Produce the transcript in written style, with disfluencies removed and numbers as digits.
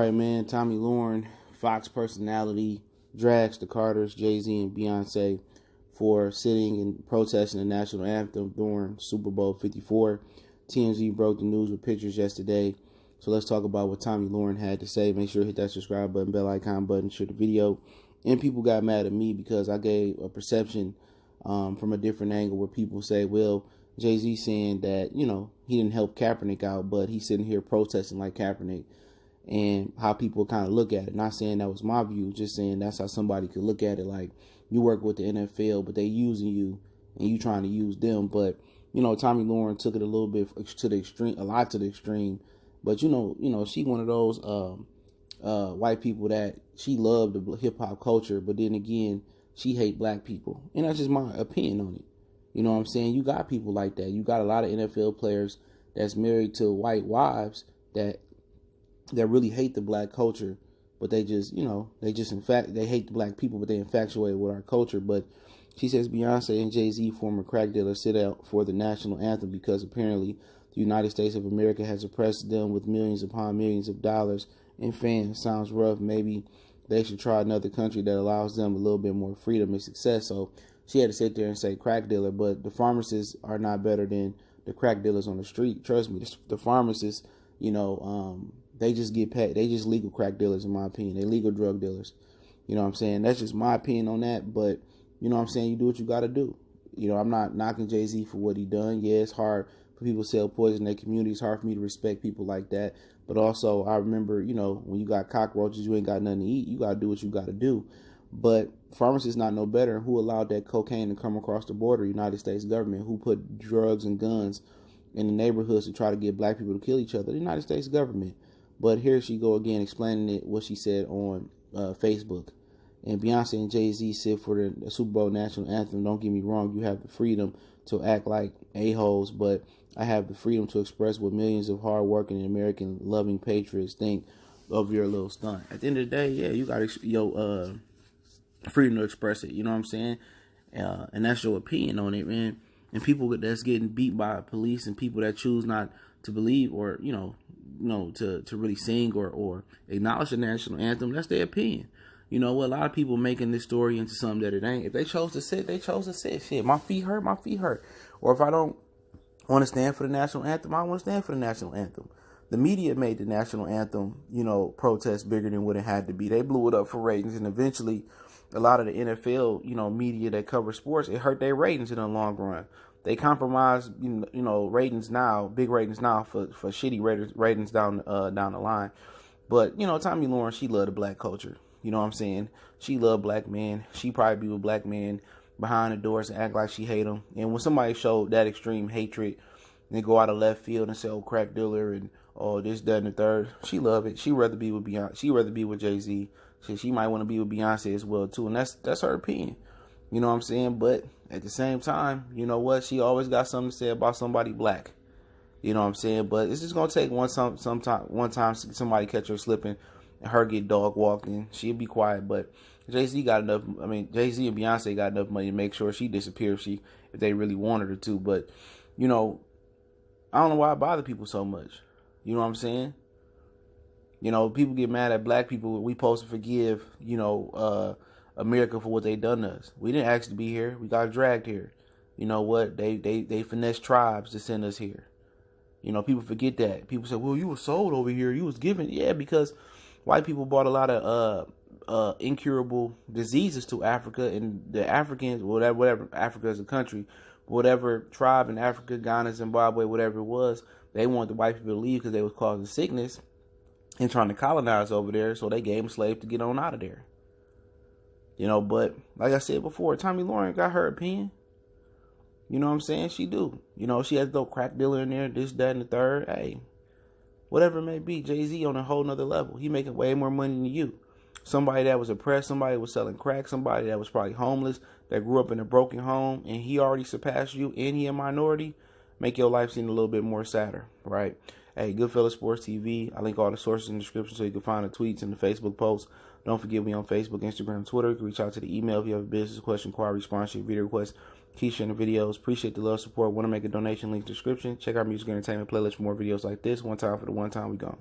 right, man. Tomi Lahren, Fox personality, drags the Carters, Jay-Z, and Beyonce for sitting and protesting the national anthem during Super Bowl 54. TMZ broke the news with pictures yesterday. So let's talk about what Tomi Lahren had to say. Make sure to hit that subscribe button, bell icon button, share the video. And people got mad at me because I gave a perception from a different angle where people say, well, Jay-Z saying that, he didn't help Kaepernick out, but he's sitting here protesting like Kaepernick, and how people kind of look at it. Not saying that was my view, just saying that's how somebody could look at it. Like, you work with the NFL, but they using you and you trying to use them. But, Tomi Lahren took it a little bit to the extreme, a lot to the extreme. But, she one of those white people that she loved the hip-hop culture, but then again, she hate black people. And that's just my opinion on it. You know what I'm saying? You got people like that. You got a lot of NFL players that's married to white wives that really hate the black culture, but they just, they hate the black people, but they infatuated with our culture. But she says Beyonce and Jay-Z, former crack dealers, sit out for the national anthem because apparently the United States of America has oppressed them with millions upon millions of dollars and fans. Sounds rough. Maybe they should try another country that allows them a little bit more freedom and success. So she had to sit there and say crack dealer, but the pharmacists are not better than the crack dealers on the street. Trust me, the pharmacists, they just get paid. They just legal crack dealers, in my opinion. They legal drug dealers. You know what I'm saying? That's just my opinion on that. But, you know what I'm saying? You do what you got to do. I'm not knocking Jay-Z for what he done. Yeah, it's hard for people to sell poison in their community. It's hard for me to respect people like that. But also, I remember, when you got cockroaches, you ain't got nothing to eat. You got to do what you got to do. But pharmacists not no better. And who allowed that cocaine to come across the border? United States government. Who put drugs and guns in the neighborhoods to try to get black people to kill each other? The United States government. But here she go again explaining what she said on Facebook. And Beyonce and Jay-Z sit for the Super Bowl national anthem. Don't get me wrong. You have the freedom to act like a-holes, but I have the freedom to express what millions of hard-working American loving patriots think of your little stunt. At the end of the day, yeah, you got freedom to express it. You know what I'm saying? And that's your opinion on it, man. And people that's getting beat by police and people that choose not to believe or, to really sing or acknowledge the national anthem, that's their opinion. A lot of people making this story into something that it ain't. If they chose to sit, they chose to sit. Shit, my feet hurt. Or if I don't want to stand for the national anthem, I want to stand for the national anthem. The media made the national anthem, protest bigger than what it had to be. They blew it up for ratings, and eventually a lot of the NFL, media that cover sports, it hurt their ratings in the long run. They compromise, ratings now, big ratings now for shitty ratings down the line. But, Tomi Lahren, she loved the black culture. You know what I'm saying? She loved black men. She probably be with black men behind the doors and act like she hate them. And when somebody showed that extreme hatred, and they go out of left field and say, oh, crack dealer and this, that, and the third, she love it. She rather be with Beyonce. She rather be with Jay-Z. She might want to be with Beyonce as well, too. And that's her opinion. You know what I'm saying? But at the same time, you know what? She always got something to say about somebody black. You know what I'm saying? But it's just going to take one time somebody catch her slipping and her get dog walking. She'll be quiet. But Jay-Z got enough. I mean, Jay-Z and Beyonce got enough money to make sure she disappears if they really wanted her to. But, I don't know why I bother people so much. You know what I'm saying? People get mad at black people. We supposed to forgive, America for what they done to us. We didn't ask to be here. We got dragged here. You know what? They finessed tribes to send us here. People forget that. People say, well, you were sold over here. You was given. Yeah, because white people brought a lot of incurable diseases to Africa, and the Africans, whatever Africa is a country, whatever tribe in Africa, Ghana, Zimbabwe, whatever it was, they wanted the white people to leave because they was causing sickness and trying to colonize over there, so they gave them slaves to get on out of there. But like I said before, Tomi Lahren got her opinion. You know what I'm saying? She do. She has no crack dealer in there, this, that, and the third. Hey, whatever it may be, Jay-Z on a whole nother level. He making way more money than you. Somebody that was oppressed, somebody that was selling crack, somebody that was probably homeless, that grew up in a broken home, and he already surpassed you, and he a minority, make your life seem a little bit more sadder, right? Hey, Goodfellas Sports TV. I link all the sources in the description so you can find the tweets and the Facebook posts. Don't forget me on Facebook, Instagram, Twitter. You can reach out to the email if you have a business question, inquiry, sponsorship, video request. Keep sharing the videos. Appreciate the love, support. Want to make a donation? Link description. Check our music and entertainment playlist for more videos like this. One time for the one time we gone.